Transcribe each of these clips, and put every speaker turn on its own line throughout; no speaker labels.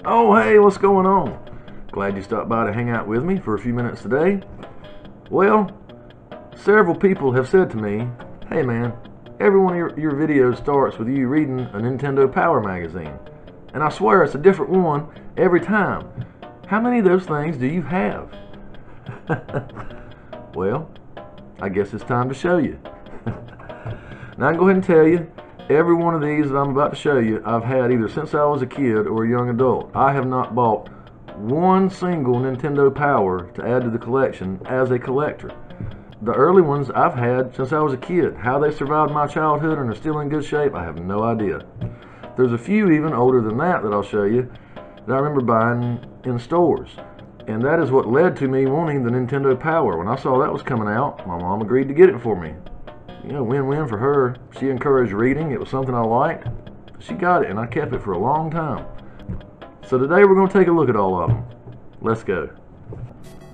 Oh, hey, what's going on? Glad you stopped by to hang out with me for a few minutes today. Well, several people have said to me, hey man, every one of your videos starts with you reading a Nintendo Power magazine. And I swear it's a different one every time. How many of those things do you have? Well, I guess it's time to show you. Now I can go ahead and tell you, every one of these that I'm about to show you, I've had either since I was a kid or a young adult. I have not bought one single Nintendo Power to add to the collection as a collector. The early ones I've had since I was a kid. How they survived my childhood and are still in good shape, I have no idea. There's a few even older than that I'll show you that I remember buying in stores. And that is what led to me wanting the Nintendo Power. When I saw that was coming out, my mom agreed to get it for me. You know, win-win for her. She encouraged reading. It was something I liked. She got it, and I kept it for a long time. So today we're going to take a look at all of them. Let's go.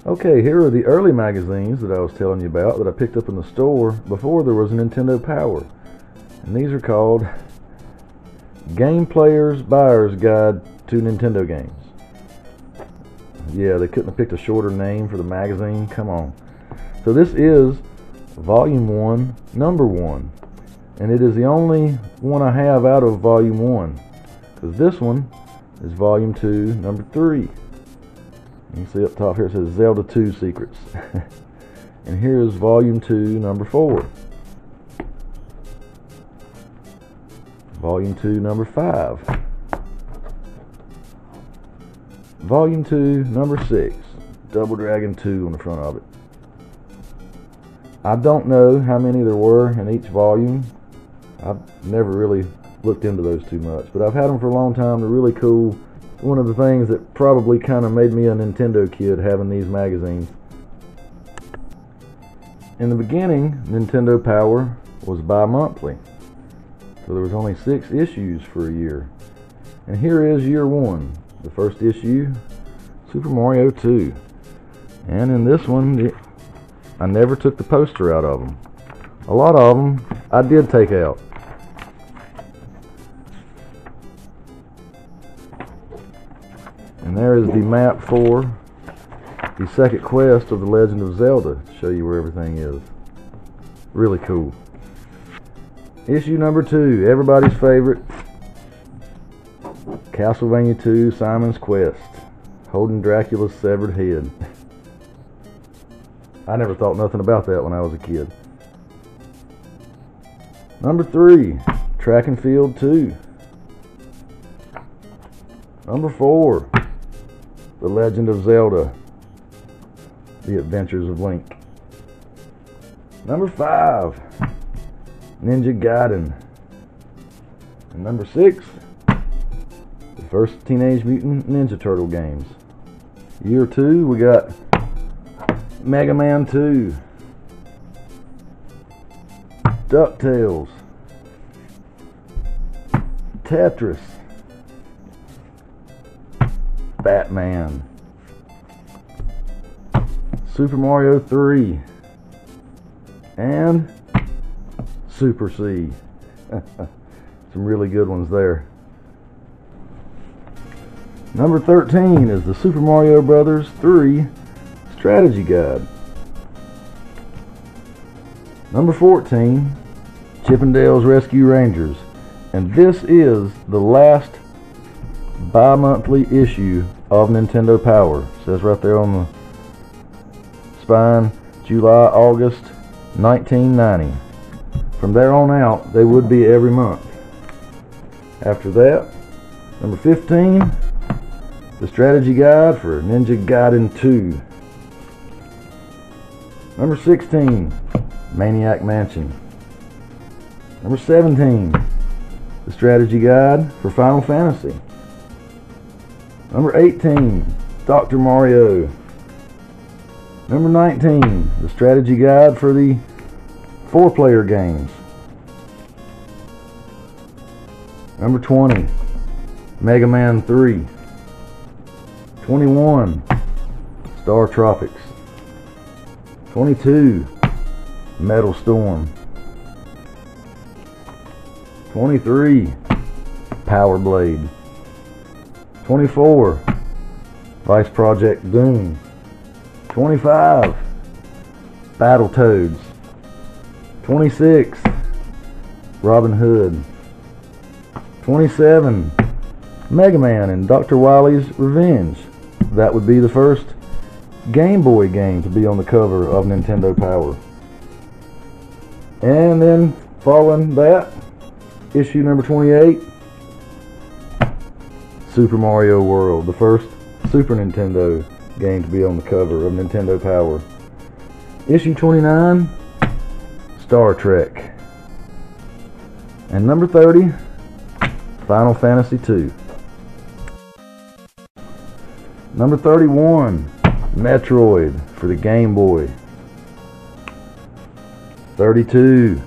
Okay, here are the early magazines that I was telling you about that I picked up in the store before there was a Nintendo Power. And these are called Game Player's Buyer's Guide to Nintendo Games. Yeah, they couldn't have picked a shorter name for the magazine. Come on. So this is Volume 1, Number 1. And it is the only one I have out of Volume 1. Because this one is Volume 2, Number 3. You can see up top here it says Zelda 2 Secrets. And here is Volume 2, Number 4. Volume 2, Number 5. Volume 2, Number 6. Double Dragon 2 on the front of it. I don't know how many there were in each volume. I've never really looked into those too much, but I've had them for a long time. They're really cool. One of the things that probably kind of made me a Nintendo kid, having these magazines. In the beginning, Nintendo Power was bi-monthly, so there was only 6 issues for a year. And here is year 1. The first issue, Super Mario 2. And in this one, I never took the poster out of them. A lot of them I did take out. And there is the map for the second quest of The Legend of Zelda, to show you where everything is. Really cool. Issue number 2, everybody's favorite, Castlevania 2, Simon's Quest, holding Dracula's severed head. I never thought nothing about that when I was a kid. Number 3, Track and Field 2. Number 4, The Legend of Zelda, The Adventures of Link. Number 5, Ninja Gaiden. And number 6, the first Teenage Mutant Ninja Turtle games. Year 2, we got Mega Man 2, DuckTales, Tetris, Batman, Super Mario 3, and Super C. Some really good ones there. Number 13 is the Super Mario Bros. 3 Strategy Guide. Number 14, Chippendales Rescue Rangers. And this is the last bi-monthly issue of Nintendo Power. It says right there on the spine, July, August 1990. From there on out, they would be every month. After that, number 15, the Strategy Guide for Ninja Gaiden 2. Number 16, Maniac Mansion. Number 17, the Strategy Guide for Final Fantasy. Number 18, Dr. Mario. Number 19, the Strategy Guide for the 4-player games. Number 20, Mega Man 3. 21, Star Tropics. 22, Metal Storm. 23, Power Blade. 24, Vice Project Doom. 25, Battletoads. 26, Robin Hood. 27, Mega Man and Dr. Wily's Revenge. That would be the first Game Boy game to be on the cover of Nintendo Power. And then following that, issue number 28, Super Mario World, the first Super Nintendo game to be on the cover of Nintendo Power. Issue 29, Star Trek. And number 30, Final Fantasy II. Number 31, Metroid for the Game Boy. 32,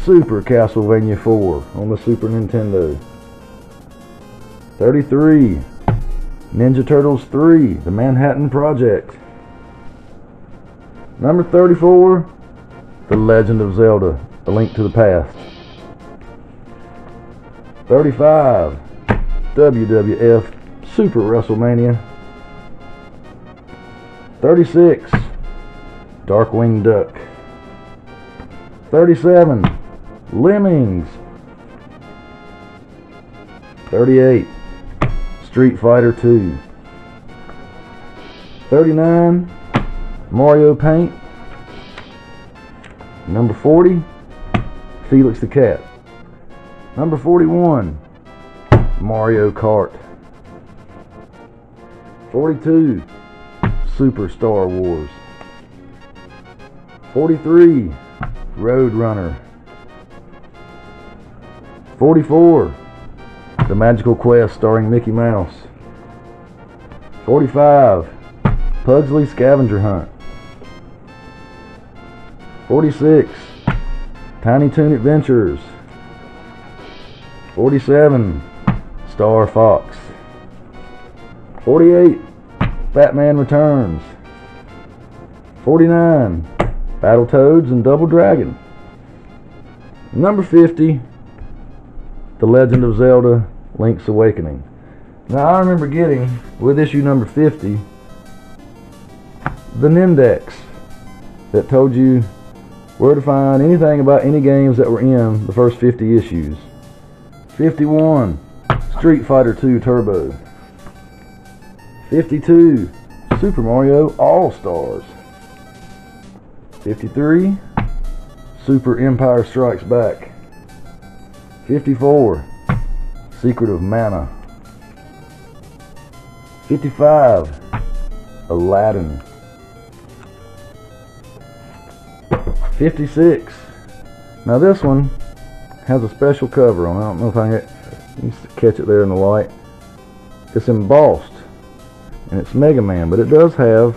Super Castlevania 4 on the Super Nintendo. 33, Ninja Turtles 3, The Manhattan Project. Number 34, The Legend of Zelda, A Link to the Past. 35, WWF Super WrestleMania. 36, Darkwing Duck. 37, Lemmings. 38, Street Fighter 2. 39, Mario Paint. Number 40, Felix the Cat. Number 41, Mario Kart. 42, Super Star Wars. 43, Road Runner. 44, The Magical Quest starring Mickey Mouse. 45, Pugsley Scavenger Hunt. 46, Tiny Toon Adventures. 47, Star Fox. 48, Batman Returns. 49, Battletoads and Double Dragon. Number 50, The Legend of Zelda, Link's Awakening. Now I remember getting, with issue number 50, the Nindex that told you where to find anything about any games that were in the first 50 issues. 51, Street Fighter 2 Turbo. 52, Super Mario All-Stars. 53, Super Empire Strikes Back. 54, Secret of Mana. 55, Aladdin. 56, now this one has a special cover on it. I don't know if I can catch it there in the light. It's embossed and it's Mega Man, but it does have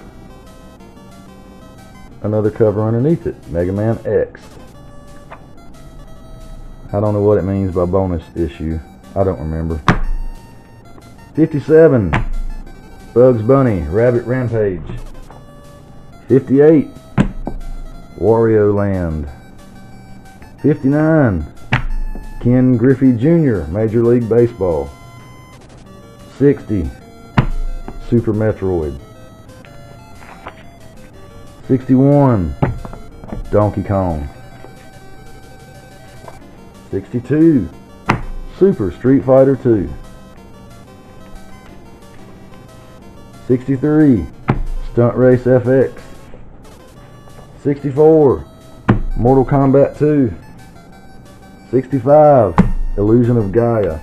another cover underneath it, Mega Man X. I don't know what it means by bonus issue. I don't remember. 57, Bugs Bunny Rabbit Rampage. 58, Wario Land. 59, Ken Griffey Jr. Major League Baseball. 60, Super Metroid. 61, Donkey Kong. 62, Super Street Fighter 2. 63, Stunt Race FX. 64, Mortal Kombat 2. 65, Illusion of Gaia.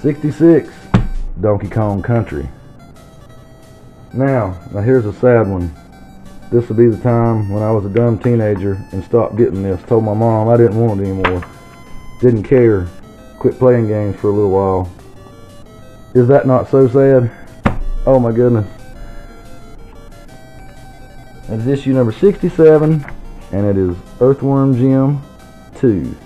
66, Donkey Kong Country. Now here's a sad one. This will be the time when I was a dumb teenager and stopped getting this. Told my mom I didn't want it anymore. Didn't care. Quit playing games for a little while. Is that not so sad? Oh my goodness. It's issue number 67, and it is Earthworm Jim 2.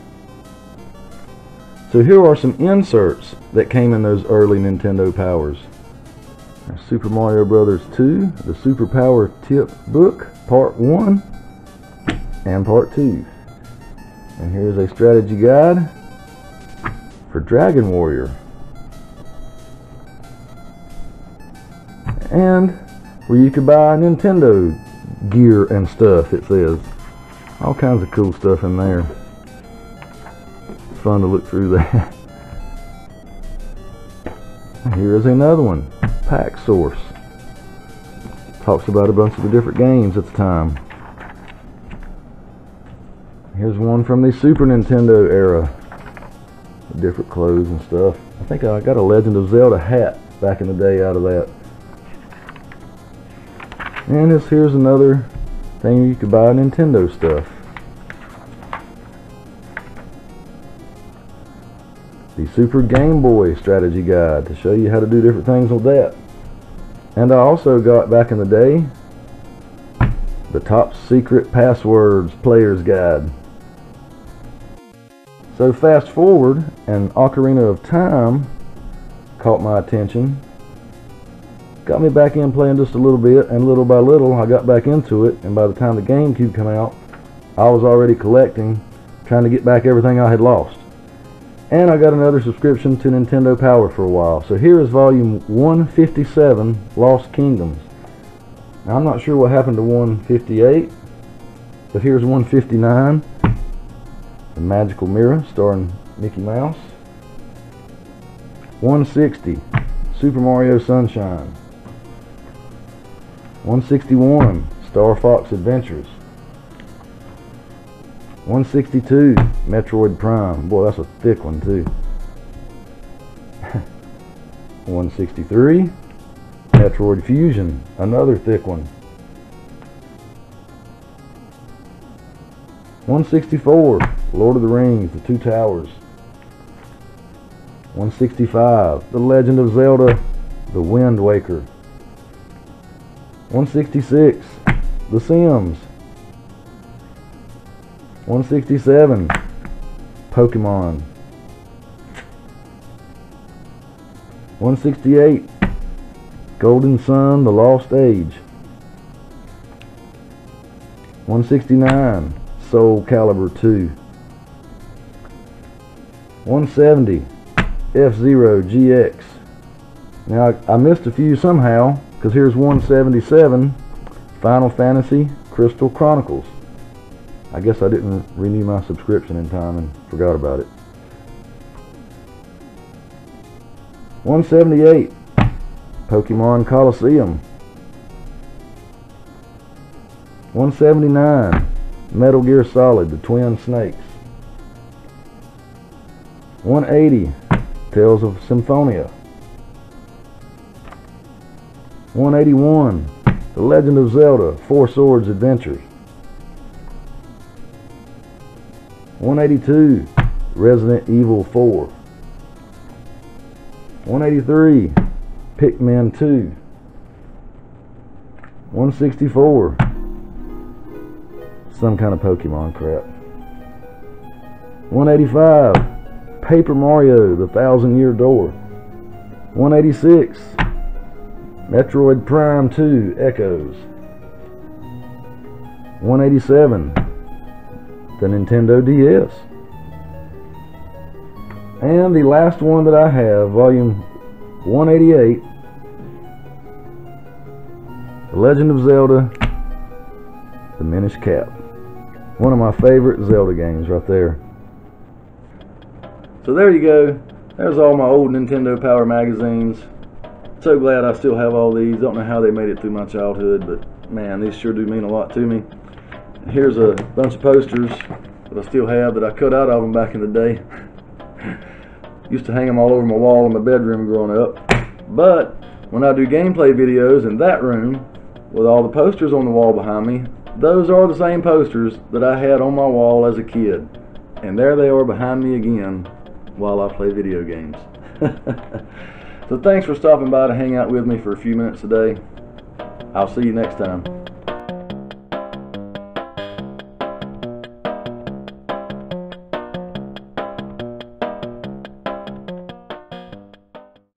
So here are some inserts that came in those early Nintendo Powers. Super Mario Brothers 2, the Super Power Tip Book, Part 1 and Part 2. And here's a strategy guide for Dragon Warrior. and where you could buy Nintendo gear and stuff. It says all kinds of cool stuff in there. It's fun to look through that. Here is another one, Pack Source. Talks about a bunch of the different games at the time. Here's one from the Super Nintendo era. Different clothes and stuff. I think I got a Legend of Zelda hat back in the day out of that. And here's another thing you could buy Nintendo stuff. The Super Game Boy strategy guide to show you how to do different things with that. And I also got back in the day the Top Secret Passwords Player's Guide. So fast forward, and Ocarina of Time caught my attention. Got me back in playing just a little bit, and little by little I got back into it, and by the time the GameCube came out, I was already collecting, trying to get back everything I had lost. And I got another subscription to Nintendo Power for a while. So here is volume 157, Lost Kingdoms. Now I'm not sure what happened to 158, but here's 159, The Magical Mirror, starring Mickey Mouse. 160, Super Mario Sunshine. 161, Star Fox Adventures. 162, Metroid Prime. Boy, that's a thick one too. 163, Metroid Fusion. Another thick one. 164, Lord of the Rings, The Two Towers. 165, The Legend of Zelda, The Wind Waker. 166, The Sims. 167, Pokemon. 168, Golden Sun, The Lost Age. 169, Soul Calibur 2. 170, F-Zero GX. Now I missed a few somehow, because here's 177, Final Fantasy Crystal Chronicles. I guess I didn't renew my subscription in time and forgot about it. 178, Pokemon Coliseum. 179, Metal Gear Solid, The Twin Snakes. 180, Tales of Symphonia. 181, The Legend of Zelda, Four Swords Adventures. 182, Resident Evil 4. 183, Pikmin 2. 164, some kind of Pokemon crap. 185, Paper Mario, The Thousand Year Door. 186, Metroid Prime 2, Echoes. 187, the Nintendo DS. And the last one that I have, volume 188, The Legend of Zelda, The Minish Cap. One of my favorite Zelda games right there. So there you go. There's all my old Nintendo Power magazines. So glad I still have all these. Don't know how they made it through my childhood, but man, these sure do mean a lot to me. Here's a bunch of posters that I still have that I cut out of them back in the day. Used to hang them all over my wall in my bedroom growing up. But when I do gameplay videos in that room with all the posters on the wall behind me, those are the same posters that I had on my wall as a kid. And there they are behind me again while I play video games. So thanks for stopping by to hang out with me for a few minutes today. I'll see you next time.